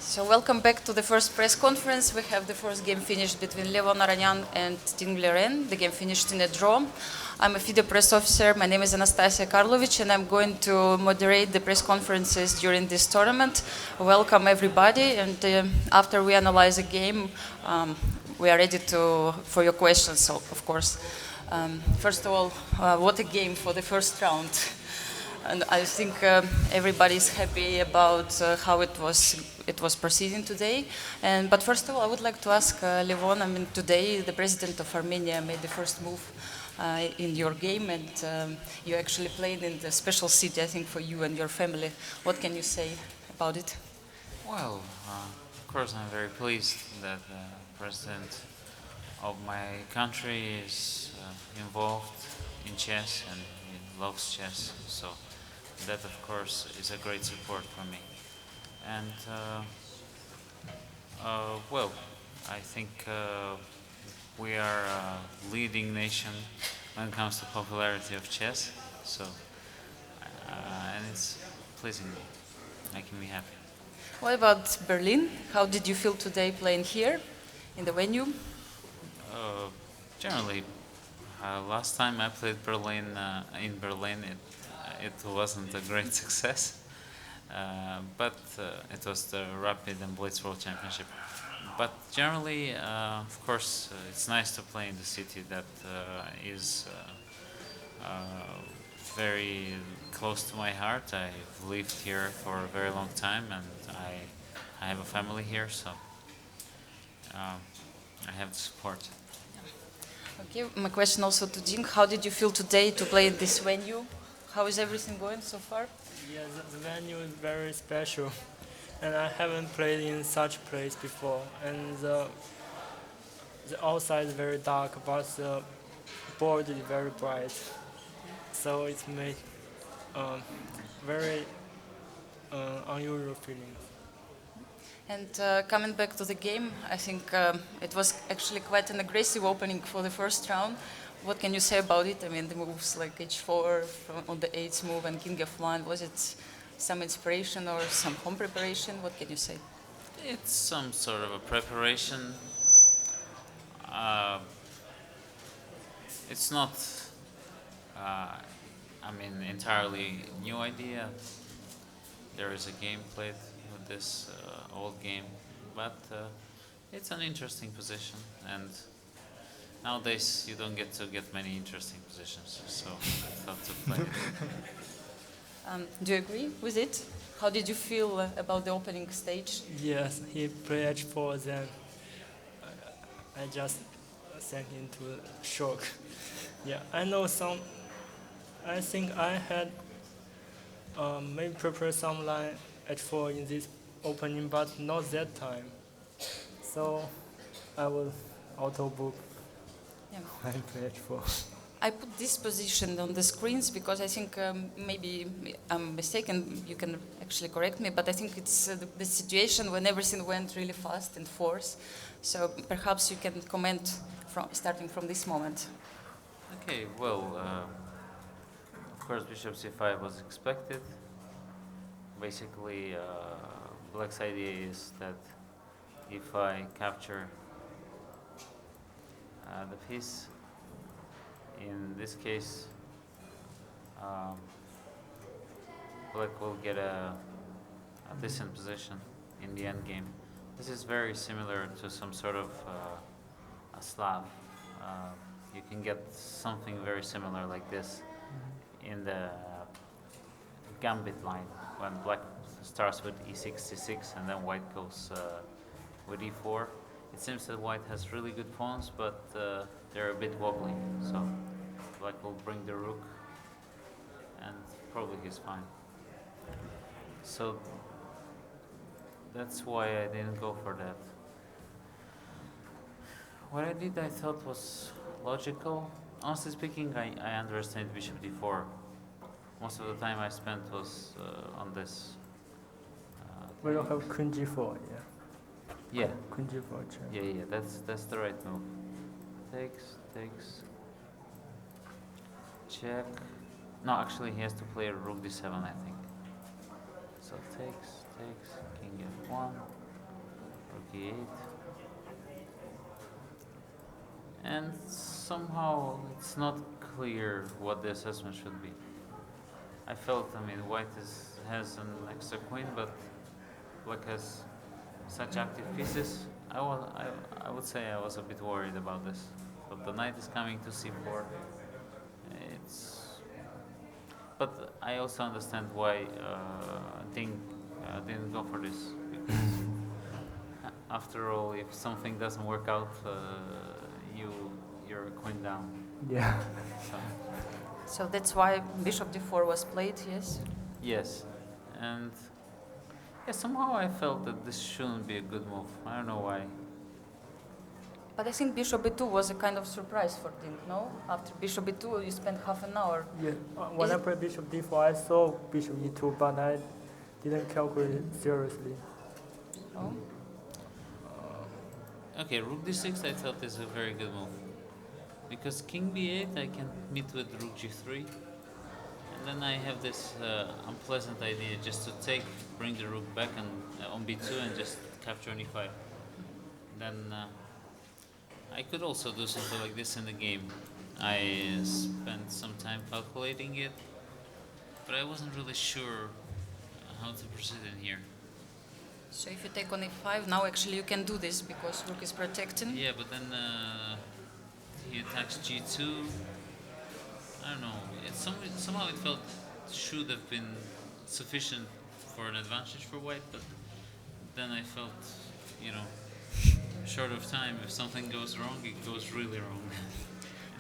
So welcome back to the first press conference. We have the first game finished between Levon Aronian and Team Liren. The game finished in a draw. I'm a FIDE press officer. My name is Anastasia Karlovic, and I'm going to moderate the press conferences during this tournament. Welcome everybody, and after we analyze the game, we are ready for your questions, so, of course. First of all, what a game for the first round. And I think everybody is happy about how it was proceeding today. But first of all, I would like to ask Levon. I mean, today the president of Armenia made the first move in your game, and you actually played in the special city, I think, for you and your family. What can you say about it? Well, of course, I'm very pleased that the president of my country is involved in chess and he loves chess. So that, of course, is a great support for me. And well, I think we are a leading nation when it comes to popularity of chess. So, and it's pleasing me, making me happy. What about Berlin? How did you feel today playing here in the venue? Uh, Generally, last time I played Berlin in Berlin, it wasn't a great success, but it was the Rapid and Blitz World Championship. But generally, of course, it's nice to play in the city that is very close to my heart. I've lived here for a very long time, and I have a family here, so I have the support. Okay, my question also to Jing. How did you feel today to play in this venue? How is everything going so far? Yeah, the venue is very special, and I haven't played in such place before. And the outside is very dark, but the board is very bright, so it's made very unusual feeling. And coming back to the game, I think it was actually quite an aggressive opening for the first round. What can you say about it? I mean, the moves like h4 on the 8th move and king f1, was it some inspiration or some home preparation? What can you say? It's some sort of a preparation. Uh, it's not, I mean, entirely new idea. There is a game played with this old game, but it's an interesting position, and nowadays you don't get to get many interesting positions, so I thought to play it. Do you agree with it? How did you feel about the opening stage? Yes, he played h4, then I just sank into shock. Yeah, I know some. I think I had maybe prepared some line h4 in this opening, but not that time. So I will auto book. Yeah. I play h4. I put this position on the screens because I think maybe I'm mistaken, you can actually correct me, but I think it's the situation when everything went really fast and force. So perhaps you can comment starting from this moment. Okay, well, of course bishop c5 was expected. Basically, black's idea is that if I capture the piece, in this case, black will get a decent position in the end game. This is very similar to some sort of a Slav. You can get something very similar like this in the gambit line when black starts with e6, c6, and then white goes with e4. It seems that white has really good pawns, but they're a bit wobbly, so black will bring the rook, and probably he's fine. So that's why I didn't go for that. What I did, I thought was logical. Honestly speaking, I underestimated bishop d4. Most of the time I spent was on this. We don't have queen g4, yeah. Yeah, Queen g4 check. yeah, that's the right move. Takes, check. No, actually he has to play rook d7, I think. So takes, king f1. d8. And somehow it's not clear what the assessment should be. I felt, I mean, white has an extra queen, but black has such active pieces. I would say I was a bit worried about this. But the knight is coming to c4. It's, but I also understand why didn't go for this, because after all, if something doesn't work out, you're a queen down. Yeah. So, So that's why bishop d4 was played, yes? yes, and yeah, somehow I felt that this shouldn't be a good move. I don't know why. But I think bishop b2 was a kind of surprise for Dink, no? After bishop b2, you spent half an hour. Yeah, when I played bishop d4, I saw bishop e2, but I didn't calculate it seriously. Oh. Okay, rook d6 I thought is a very good move. Because king b8 I can meet with rook g3. And then I have this unpleasant idea just to bring the rook back and on b2 and just capture on e5. Then I could also do something like this in the game. I spent some time calculating it, but I wasn't really sure how to proceed in here. So if you take on e5, now actually you can do this because rook is protecting. Yeah, but then he attacks g2. I don't know. Somehow it felt should have been sufficient for an advantage for white, but then I felt, short of time. If something goes wrong, it goes really wrong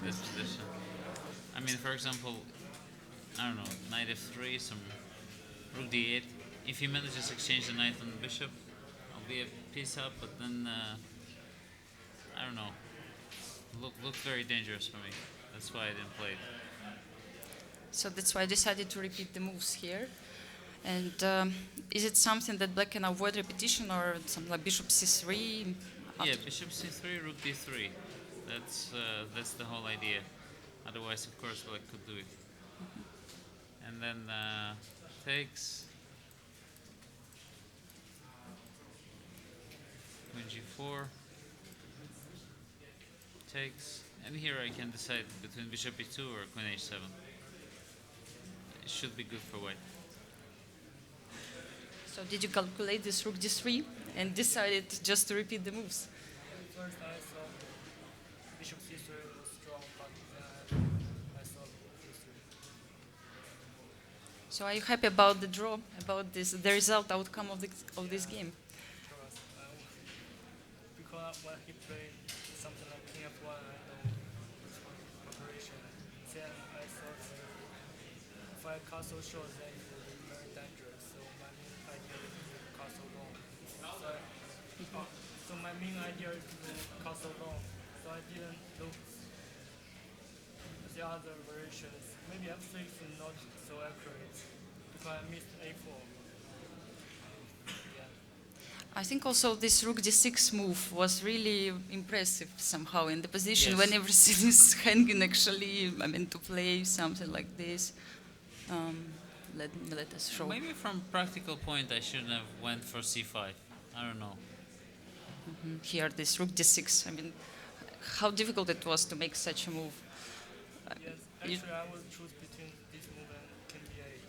in this position. I mean, for example, I don't know, knight f3, some rook d8. If he manages to exchange the knight on the bishop, I'll be a piece up, but then I don't know. Looked very dangerous for me. That's why I didn't play it. So that's why I decided to repeat the moves here. And is it something that black can avoid repetition, or something like bishop c3? Yeah, bishop c3, rook d3. That's the whole idea. Otherwise, of course, black could do it. And then takes queen g4. Takes, and here I can decide between bishop e2 or queen h7. It should be good for white. So did you calculate this rook d3 and decided just to repeat the moves? First I saw bishop c3 was strong, but then I saw c3. So are you happy about the draw, about the result, outcome of this game? Because when he played something like king f1, I know his preparation. Then I thought if I castle short, then it will be very dangerous. So my main idea is to castle long. So my main idea is to castle long. So I didn't look the other variations. Maybe f6 is not so accurate because I missed a4. I think also this rook d6 move was really impressive somehow in the position Yes. when everything is hanging actually, I mean, to play something like this. Let us show. Maybe from practical point I shouldn't have went for c5. I don't know. Here, this rook d6, I mean, how difficult it was to make such a move. Yes, actually I would choose between this move and king b8.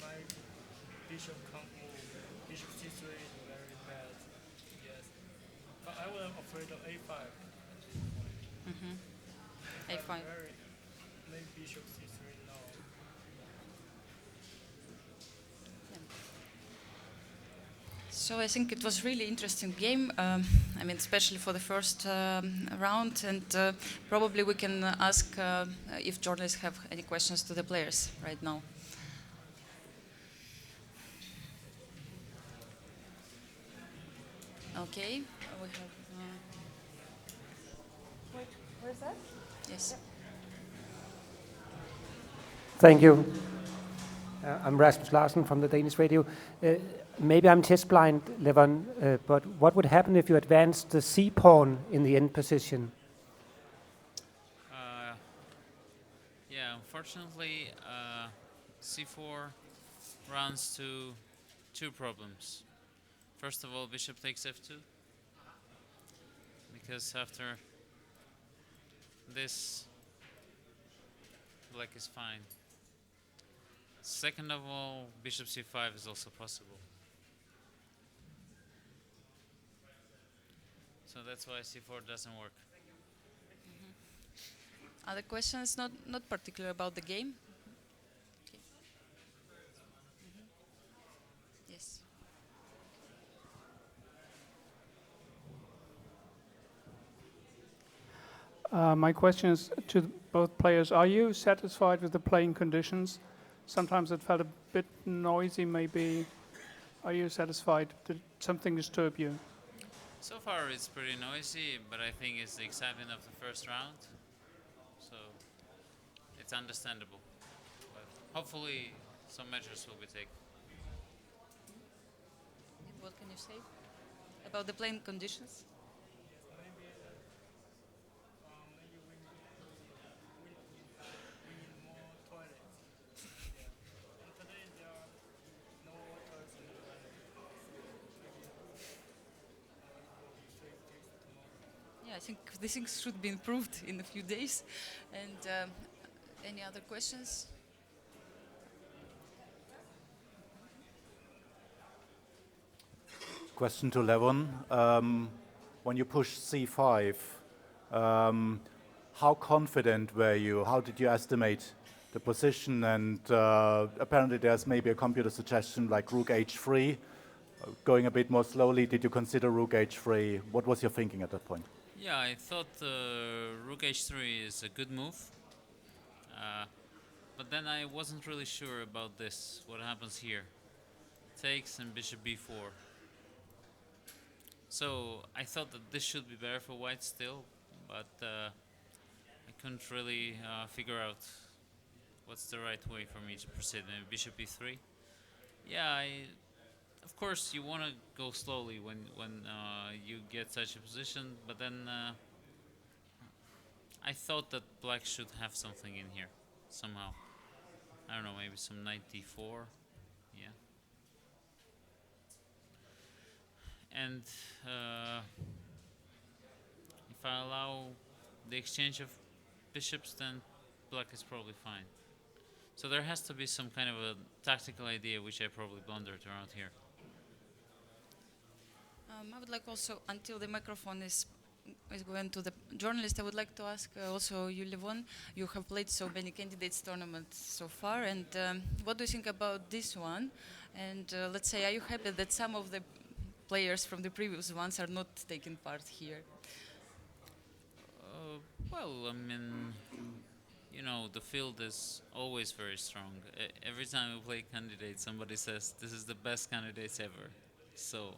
My bishop can't move. Bishop c3 is very bad. Yes. But I was afraid of a5. A5. Maybe bishop c3 now. So I think it was really interesting game. I mean, especially for the first round, and probably we can ask if journalists have any questions to the players right now. Okay, we have. Where's that? Yes. Thank you. I'm Rasmus Larsen from the Danish radio. Maybe I'm test blind, Levon, but what would happen if you advanced the c-pawn in the end position? Yeah, unfortunately, c4 runs to two problems. First of all, bishop takes f2, because after this, black is fine. Second of all, bishop c5 is also possible. So that's why c4 doesn't work. Other questions, not particular about the game? Okay. Yes. My question is to both players. Are you satisfied with the playing conditions? Sometimes it felt a bit noisy, maybe. Are you satisfied? Did something disturb you? So far it's pretty noisy, but I think it's the excitement of the first round. So it's understandable. But hopefully some measures will be taken. And what can you say about the playing conditions? Yeah, I think these things should be improved in a few days. And any other questions? Question to Levon. When you pushed c5, how confident were you? How did you estimate the position? And apparently there's maybe a computer suggestion like rook h3. Going a bit more slowly, did you consider rook h3? What was your thinking at that point? Yeah, I thought rook h3 is a good move. But then I wasn't really sure about this, what happens here. Takes and bishop b4. So I thought that this should be better for white still, but I couldn't really figure out what's the right way for me to proceed. Maybe bishop e3. Yeah, of course you want to go slowly when you get such a position, but then I thought that black should have something in here somehow. I don't know, maybe some knight d4. Yeah. And if I allow the exchange of bishops, then black is probably fine. So there has to be some kind of a tactical idea which I probably blundered around here. I would like also, until the microphone is going to the journalist, I would like to ask also you, Levon. You have played so many candidates tournaments so far, and what do you think about this one? And let's say, are you happy that some of the players from the previous ones are not taking part here? Well, I mean, you know, the field is always very strong. Every time we play candidates, somebody says this is the best candidates ever. So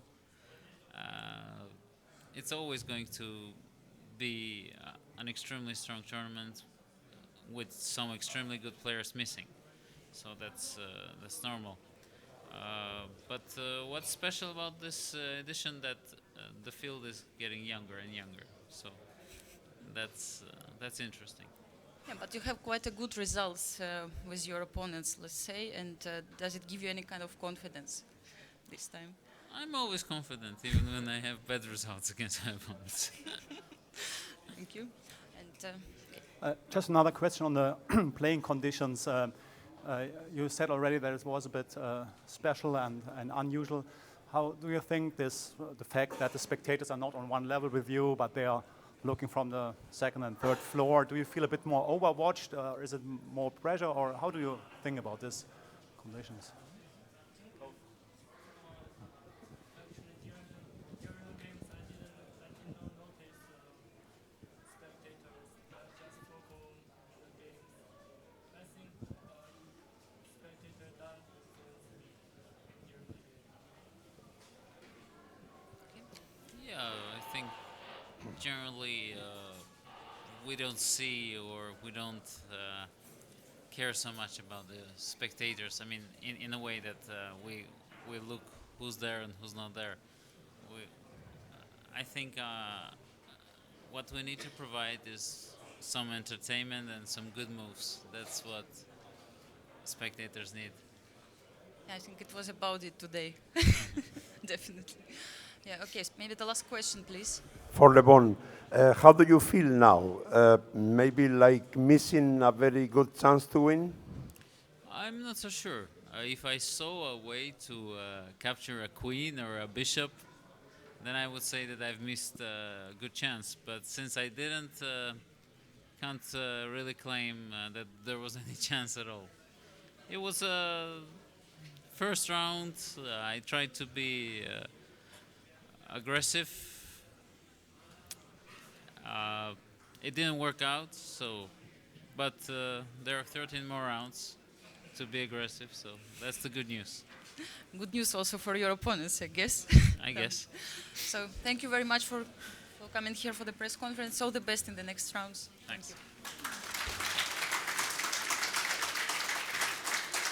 it's always going to be an extremely strong tournament with some extremely good players missing. So that's normal. But what's special about this edition that the field is getting younger and younger. So that's interesting. Yeah, but you have quite a good results with your opponents, let's say, and does it give you any kind of confidence this time? I'm always confident, even when I have bad results against my opponents. Thank you. And just another question on the playing conditions. You said already that it was a bit special and unusual. How do you think the fact that the spectators are not on one level with you, but they are looking from the second and third floor, do you feel a bit more overwatched? Is it more pressure, or how do you think about these conditions? Yeah, I think generally we don't see or we don't care so much about the spectators. I mean, in a way that we look who's there and who's not there. I think what we need to provide is some entertainment and some good moves. That's what spectators need. I think it was about it today, definitely. Yeah, okay, maybe the last question, please. For Levon, how do you feel now? Maybe like missing a very good chance to win? I'm not so sure. If I saw a way to capture a queen or a bishop, then I would say that I've missed a good chance. But since I didn't, can't really claim that there was any chance at all. It was a first round. I tried to be aggressive. It didn't work out, so. But there are 13 more rounds to be aggressive, so that's the good news. Good news also for your opponents, I guess. I guess. So thank you very much for coming here for the press conference. All the best in the next rounds. Thanks. Thank you.